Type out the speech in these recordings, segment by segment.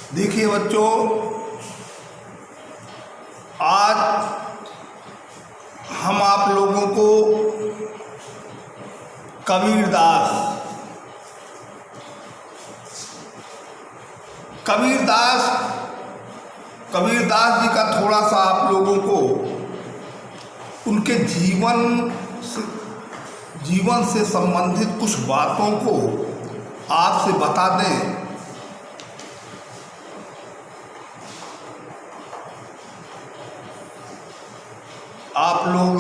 देखिए बच्चों, आज हम आप लोगों को कबीरदास जी का थोड़ा सा आप लोगों को उनके जीवन से संबंधित कुछ बातों को आपसे बता दें। आप लोग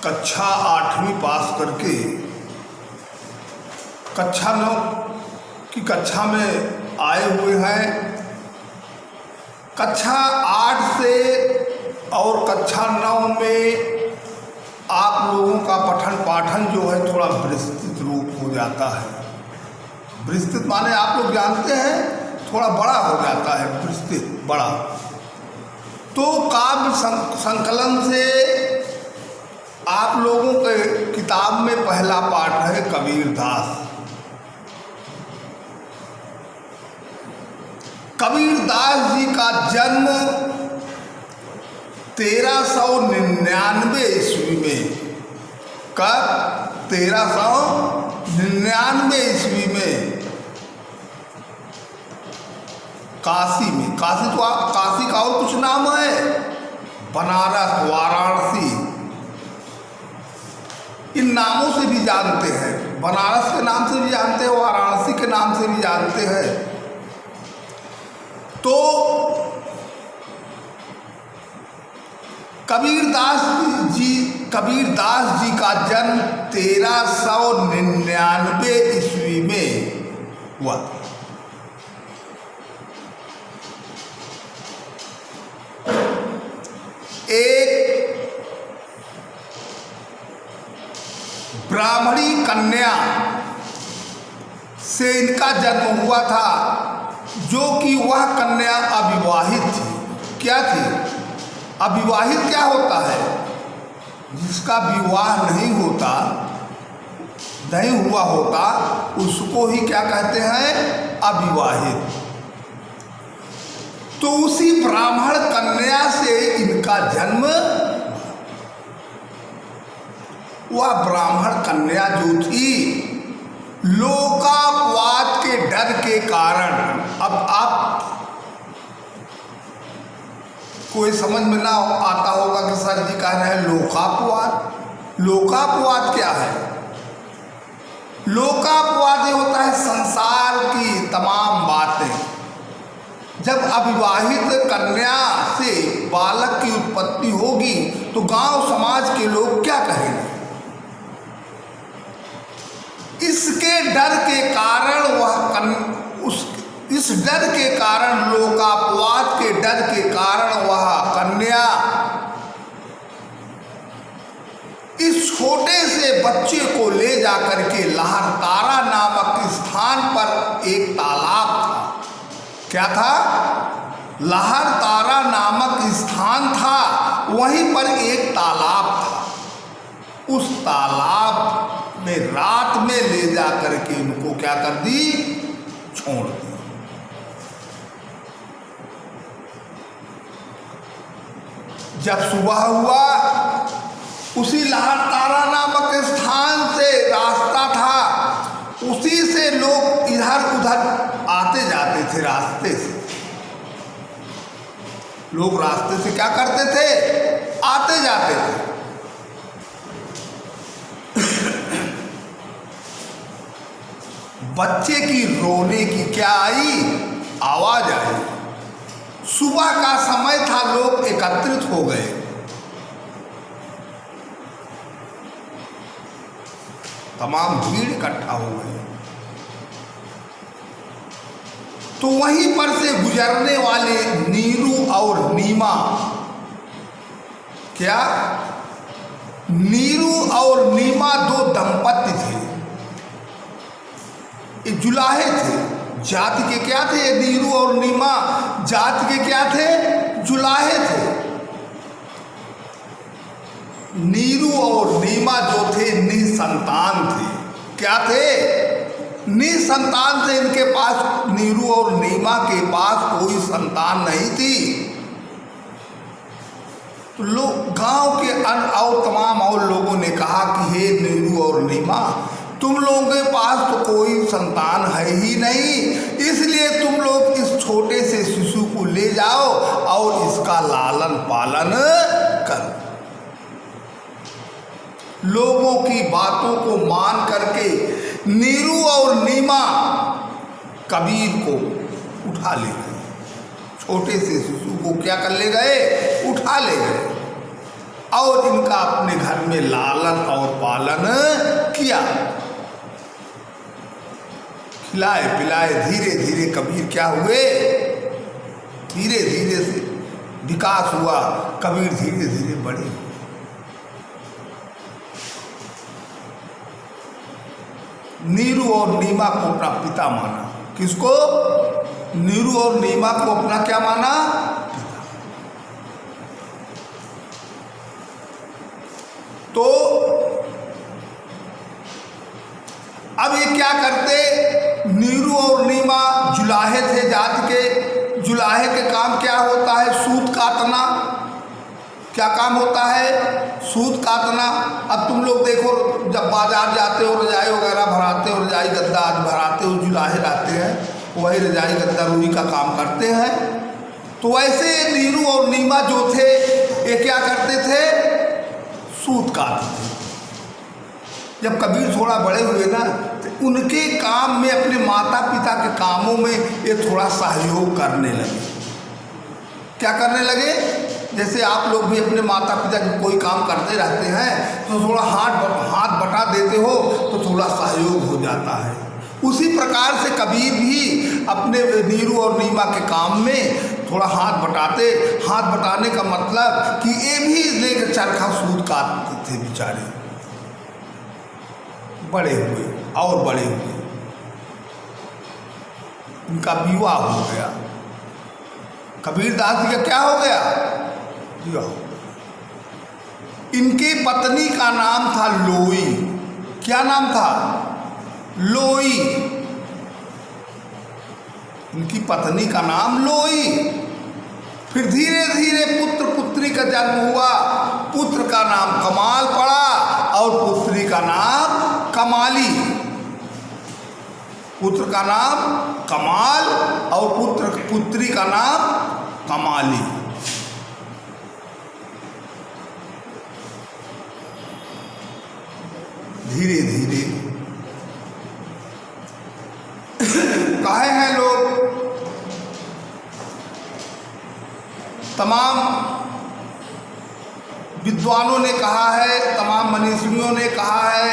कक्षा 8वीं पास करके कक्षा 9 की कक्षा में आए हुए हैं। कक्षा 8 से और कक्षा 9 में आप लोगों का पठन पाठन जो है थोड़ा विस्तृत रूप हो जाता है। विस्तृत माने आप लोग जानते हैं थोड़ा बड़ा हो जाता है, विस्तृत बड़ा। तो काव्य संकलन से आप लोगों के किताब में पहला पाठ है कबीरदास। कबीरदास जी का जन्म 1399 ईस्वी में, कब? 1399 ईस्वी में काशी में। काशी का और कुछ नाम है, बनारस, वाराणसी, इन नामों से भी जानते हैं। बनारस के नाम से भी जानते हैं, वाराणसी के नाम से भी जानते हैं। तो कबीरदास जी का जन्म 1399 ईस्वी में हुआ। एक ब्राह्मणी कन्या से इनका जन्म हुआ था, जो कि वह कन्या अविवाहित थी। क्या थी? अविवाहित क्या होता है? जिसका विवाह नहीं हुआ होता उसको ही क्या कहते हैं? अविवाहित। तो उसी ब्राह्मण कन्या से इनका जन्म। वह ब्राह्मण कन्या जो थी, लोकापवाद के डर के कारण, अब आप कोई समझ में ना आता होगा कि सर जी कह रहे हैं लोकापवाद। लोकापवाद क्या है? लोकापवाद ये होता है संसार की तमाम बातें। जब अविवाहित कन्या से बालक की उत्पत्ति होगी तो गांव समाज के लोग क्या कहेंगे? इसके डर के कारण इस डर के कारण, लोकापवाद के डर के कारण वह कन्या इस छोटे से बच्चे को ले जाकर के लहरतारा नामक स्थान पर, एक तालाब था। क्या था? लहरतारा नामक स्थान था, वहीं पर एक तालाब था। उस तालाब में रात में ले जा करके इनको क्या कर दी? छोड़ दी। जब सुबह हुआ, उसी लहरतारा नामक स्थान से रास्ता था, उसी से लोग इधर उधर आते जाते थे। रास्ते से लोग रास्ते से क्या करते थे? आते जाते थे। बच्चे की रोने की क्या आई? आवाज आई। सुबह का समय था, लोग एकत्रित हो गए। तमाम भीड़ इकट्ठा हो गई। तो वहीं पर से गुजरने वाले नीरू और नीमा, क्या? नीरू और नीमा दो दंपत्ति थे। ये जुलाहे थे। जाति के क्या थे? नीरू और नीमा जाति के क्या थे? जुलाहे थे। नीरू और नीमा जो थे निसंतान थे। क्या थे? निसंतान थे। इनके पास, नीरू और नीमा के पास कोई संतान नहीं थी। तो लोग, गांव के अन्य और तमाम और लोगों ने कहा कि हे नीरू और नीमा, तुम लोगों के पास तो कोई संतान है ही नहीं, इसलिए तुम लोग इस छोटे से शिशु को ले जाओ और इसका लालन पालन करो। लोगों की बातों को मान करके नीरू और नीमा कबीर को उठा ले गए। छोटे से शिशु को क्या कर ले गए? उठा ले गए और इनका अपने घर में लालन और पालन किया। खिलाए पिलाए धीरे धीरे कबीर क्या हुए? धीरे धीरे से विकास हुआ। कबीर धीरे धीरे बढ़े। नीरू और नीमा को अपना पिता माना। किसको? नीरू और नीमा को अपना क्या माना? पिता। तो अब ये क्या करते? नीरू और नीमा जुलाहे थे जात के। जुलाहे के काम क्या होता है? सूत काटना। क्या काम होता है? सूत काटना। अब तुम लोग देखो, जब बाजार जाते हो, रजाई वगैरह भराते हो, रजाई गद्दा आज भराते हो, जुलाहे रहते हैं, वही रजाई गद्दा रुई का काम करते हैं। तो वैसे नीरू और नीमा जो थे, ये क्या करते थे? सूत काटते थे। जब कबीर थोड़ा बड़े हुए ना, तो उनके काम में, अपने माता पिता के कामों में ये थोड़ा सहयोग करने लगे। क्या करने लगे? जैसे आप लोग भी अपने माता पिता जब कोई काम करते रहते हैं तो थोड़ा हाथ बटा देते हो तो थोड़ा सहयोग हो जाता है। उसी प्रकार से कबीर भी अपने नीरू और नीमा के काम में थोड़ा हाथ बटाते। हाथ बटाने का मतलब कि ये भी लेकर चरखा सूत काटते थे बेचारे। बड़े हुए और बड़े हुए, उनका विवाह हो गया। कबीर दास जी का क्या हो गया? विवाह। इनकी पत्नी का नाम था लोई। क्या नाम था? लोई। इनकी पत्नी का नाम लोई। फिर धीरे धीरे पुत्र पुत्री का जन्म हुआ। पुत्र का नाम कमाल पड़ा और पुत्री का नाम कमाली। पुत्र का नाम कमाल और पुत्री का नाम कमाली। धीरे धीरे कहे हैं लोग, तमाम विद्वानों ने कहा है, तमाम मनीषियों ने कहा है,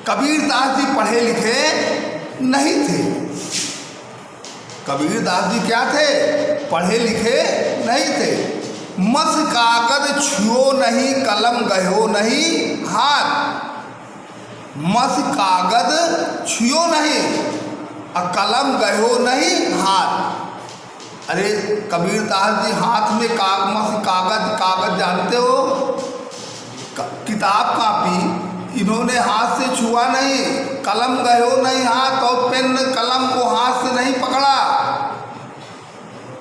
कबीर दास जी पढ़े लिखे नहीं थे। कबीर दास जी क्या थे? पढ़े लिखे नहीं थे। मस कागज छुओ नहीं, कलम गयो नहीं हाथ। मस कागज छुओ नहीं और कलम गयो नहीं हाथ। अरे कबीर दास जी हाथ में कागज जानते हो? किताब कापी इन्होंने हाथ से छुआ नहीं, कलम गयो नहीं हाथ, और पेन कलम को हाथ से नहीं पकड़ा।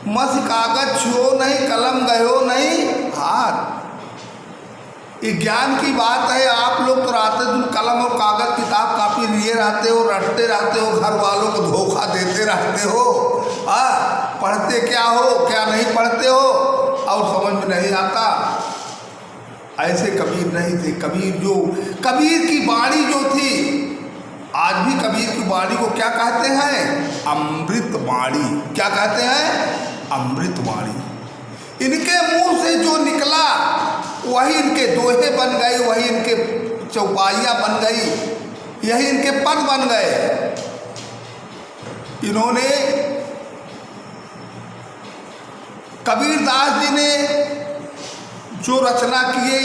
मस कागज छुओ नहीं, कलम गयो नहीं हाथ। ये ज्ञान की बात है। आप लोग तो रात दिन कलम और कागज किताब कापी लिए रहते हो, रटते रहते हो, घर वालों को धोखा देते रहते हो। पढ़ते क्या हो, क्या नहीं पढ़ते हो और समझ में नहीं आता। ऐसे कबीर नहीं थे। कबीर की वाणी जो थी, आज भी कबीर की वाणी को क्या कहते हैं? अमृत वाणी। क्या कहते हैं? अमृत वाणी। इनके मुंह से जो निकला वही इनके दोहे बन गए, वही इनके चौपाइयाँ बन गई, यही इनके पद बन गए। इन्होंने, कबीर दास जी ने जो रचना किए,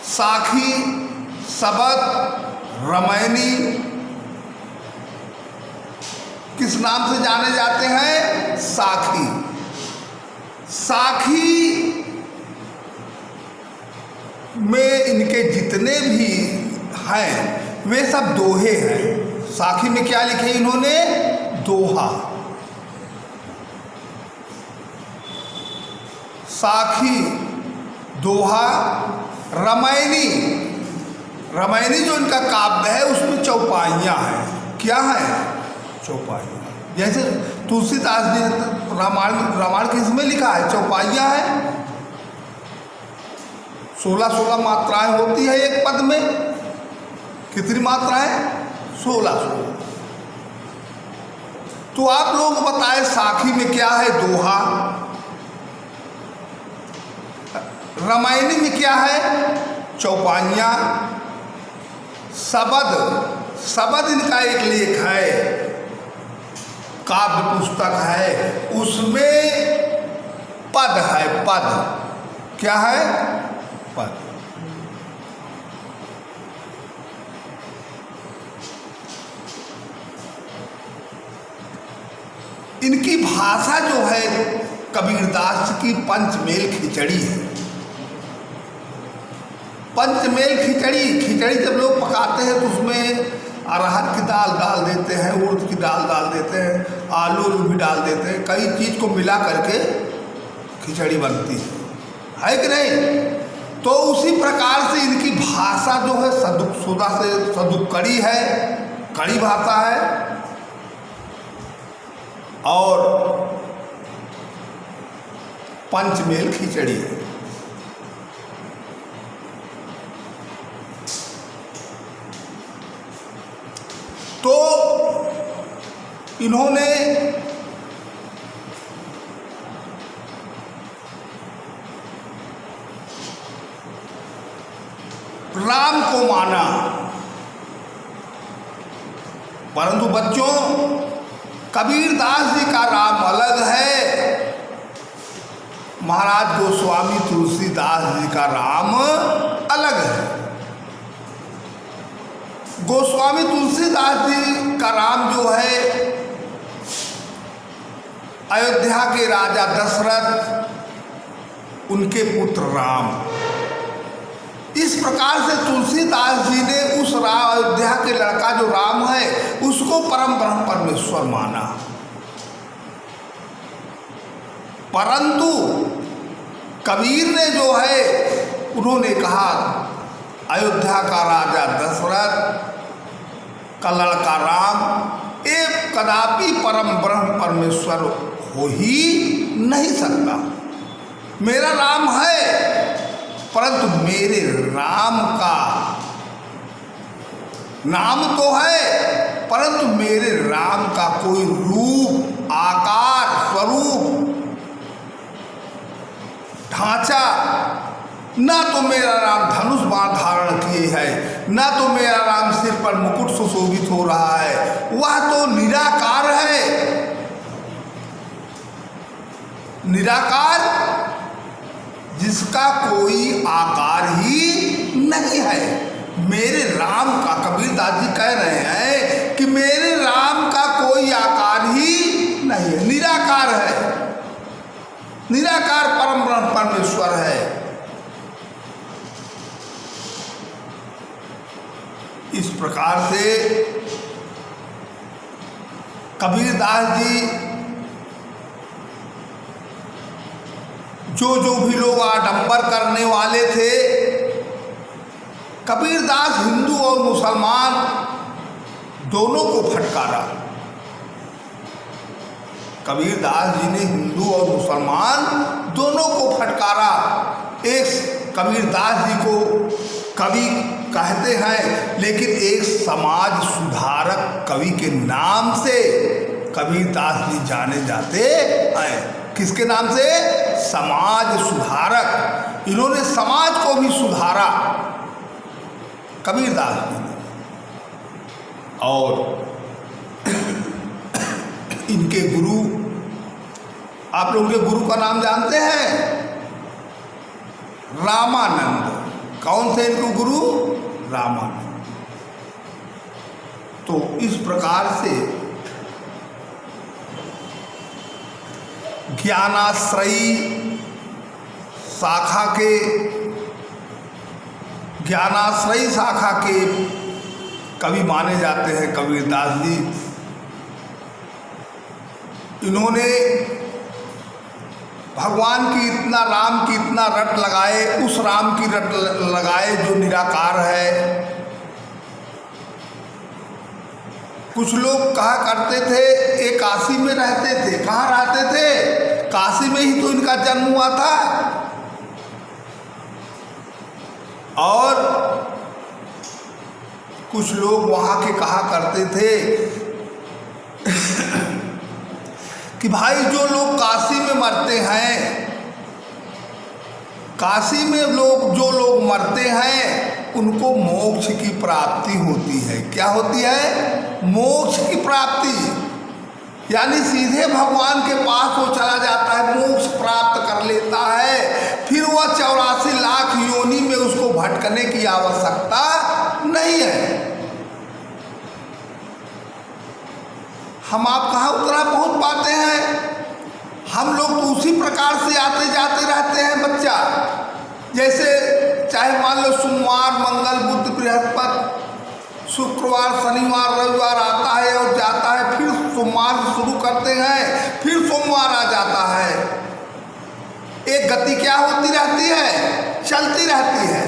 साखी, सबद, रामायणी, किस नाम से जाने जाते हैं? साखी। साखी में इनके जितने भी हैं वे सब दोहे हैं। साखी में क्या लिखे इन्होंने? दोहा। साखी, दोहा, रामायणी। रामायणी जो इनका काव्य है उसमें चौपाइयाँ हैं। क्या है? चौपाइयाँ। जैसे तुलसीदास जी रामायण किसमें लिखा है? चौपाइयाँ है। 16 मात्राएं होती है एक पद में। कितनी मात्राएं? 16। तो आप लोग बताएं साखी में क्या है? दोहा। रामायणी में क्या है? चौपाइयाँ। शबद, शबद इनका एक लेख है, काव्य पुस्तक है, उसमें पद है। पद क्या है? पद। इनकी भाषा जो है कबीरदास की पंचमेल खिचड़ी है। पंचमेल खिचड़ी, खिचड़ी जब लोग पकाते हैं तो उसमें अरहर की दाल डाल देते हैं, उड़द की दाल डाल देते हैं, आलू भी डाल देते हैं, कई चीज़ को मिला करके खिचड़ी बनती है कि नहीं? तो उसी प्रकार से इनकी भाषा जो है सदुक्सुदा से सदुक्कड़ी है, कड़ी भाषा है। और पंचमेल खिचड़ी है। तो इन्होंने राम को माना, परंतु बच्चों कबीरदास जी का राम अलग है, महाराज गोस्वामी तुलसीदास जी का राम अलग है। गोस्वामी तुलसीदास जी का राम जो है अयोध्या के राजा दशरथ, उनके पुत्र राम। इस प्रकार से तुलसीदास जी ने उस अयोध्या के लड़का जो राम है उसको परम ब्रह्म परमेश्वर माना। परंतु कबीर ने जो है उन्होंने कहा अयोध्या का राजा दशरथ का लड़का राम एक कदापि परम ब्रह्म परमेश्वर हो ही नहीं सकता। मेरा राम है परंतु मेरे राम का नाम तो है, परंतु मेरे राम का कोई रूप, आकार, स्वरूप, ढांचा, ना तो मेरा राम धनुष बाण धारण किए है, ना तो मेरा राम सिर पर मुकुट सुशोभित हो रहा है। वह तो निराकार है। निराकार जिसका कोई आकार ही नहीं है। मेरे राम का, कबीरदास जी कह रहे हैं कि मेरे राम का कोई आकार ही नहीं है, निराकार है, निराकार परम ब्रह्म परमेश्वर है। इस प्रकार से कबीरदास जी जो भी लोग आडंबर करने वाले थे, कबीरदास हिंदू और मुसलमान दोनों को फटकारा। कबीरदास जी ने हिंदू और मुसलमान दोनों को फटकारा। एक कबीरदास जी को कवि कहते हैं, लेकिन एक समाज सुधारक कवि के नाम से कबीरदास जी जाने जाते हैं। किसके नाम से? समाज सुधारक। इन्होंने समाज को भी सुधारा कबीरदास जी ने। और इनके गुरु, आप लोग के गुरु का नाम जानते हैं? रामानंद। कौन थे इनके गुरु? रामानंद। तो इस प्रकार से ज्ञानाश्रयी शाखा के कवि माने जाते हैं कबीरदास जी। इन्होंने भगवान की इतना, राम की इतना रट लगाए, उस राम की रट लगाए जो निराकार है। कुछ लोग कहा करते थे ये काशी में रहते थे। कहाँ रहते थे? काशी में ही तो इनका जन्म हुआ था। और कुछ लोग वहाँ के कहा करते थे कि भाई जो लोग काशी में मरते हैं, काशी में जो लोग मरते हैं उनको मोक्ष की प्राप्ति होती है। क्या होती है? मोक्ष की प्राप्ति, यानी सीधे भगवान के पास वो चला जाता है, मोक्ष प्राप्त कर लेता है। फिर वह 84 लाख योनि में उसको भटकने की आवश्यकता नहीं है। हम आप कहाँ उतना पहुँच पाते हैं? हम लोग तो उसी प्रकार से आते जाते रहते हैं बच्चा। जैसे चाहे मान लो सोमवार, मंगल, बुध, बृहस्पति, शुक्रवार, शनिवार, रविवार आता है और जाता है, फिर सोमवार शुरू करते हैं, फिर सोमवार आ जाता है। एक गति क्या होती रहती है? चलती रहती है।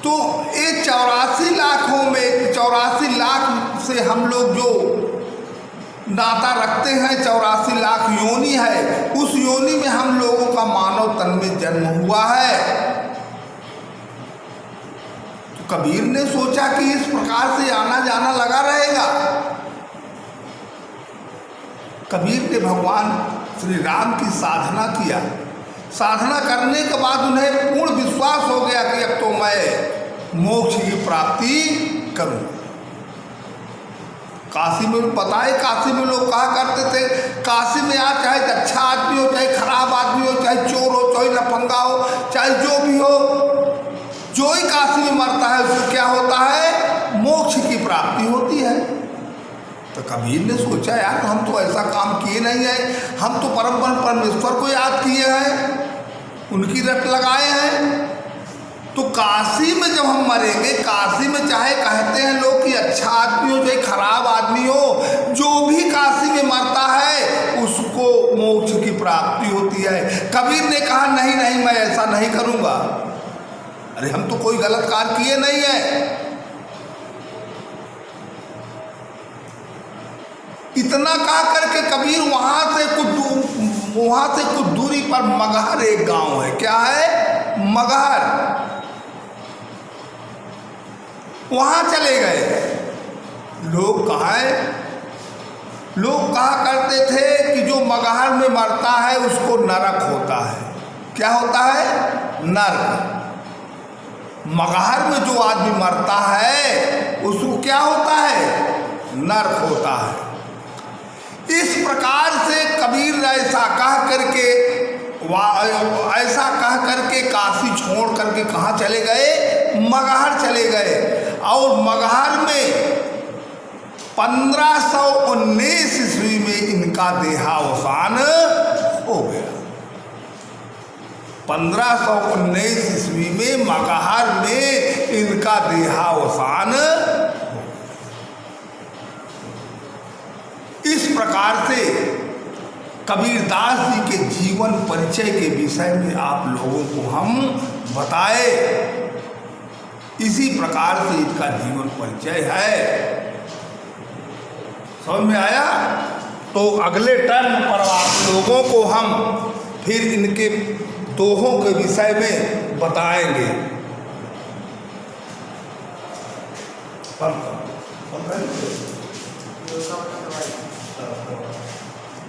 तो ये 84 लाखों में 84 लाख से हम लोग जो नाता रखते हैं, 84 लाख योनि है, उस योनि में हम लोगों का मानव तन में जन्म हुआ है। तो कबीर ने सोचा कि इस प्रकार से आना जाना लगा रहेगा। कबीर ने भगवान श्री राम की साधना किया। साधना करने के बाद उन्हें पूर्ण विश्वास हो गया कि अब तो मैं मोक्ष की प्राप्ति करूं। काशी में बताए, काशी में लोग कहा करते थे, काशी में आ चाहे अच्छा आदमी हो, चाहे खराब आदमी हो, चाहे चोर हो, चाहे लफंगा हो, चाहे जो भी हो, जो ही काशी में मरता है उसको क्या होता है? मोक्ष की प्राप्ति होती है। तो कबीर ने सोचा यार हम तो ऐसा काम किए नहीं है, हम तो परम परमेश्वर को याद किए हैं, उनकी रट लगाए हैं। तो काशी में जब हम मरेंगे, काशी में चाहे कहते हैं लोग कि अच्छा आदमी हो चाहे खराब आदमी हो, जो भी काशी में मरता है उसको मोक्ष की प्राप्ति होती है। कबीर ने कहा नहीं नहीं, मैं ऐसा नहीं करूँगा। अरे हम तो कोई गलत कार्य किए नहीं है। इतना कहा करके कबीर वहाँ से कुछ दूरी पर मगहर एक गांव है। क्या है? मगहर। वहाँ चले गए। लोग कहा करते थे कि जो मगहर में मरता है उसको नरक होता है। क्या होता है? नरक। मगहर में जो आदमी मरता है उसको क्या होता है? नरक होता है। इस प्रकार से कबीर ऐसा कह करके काशी छोड़ करके कहाँ चले गए? मगहर चले गए। और मगहर में 1519 ईस्वी में इनका देहावसान हो गया। 1519 ईस्वी में मगहर में इनका देहावसान। इस प्रकार से कबीरदास जी के जीवन परिचय के विषय में आप लोगों को हम बताए। इसी प्रकार से इनका जीवन परिचय है। समझ में आया? तो अगले टर्म पर आप लोगों को हम फिर इनके दोहों के विषय में बताएंगे।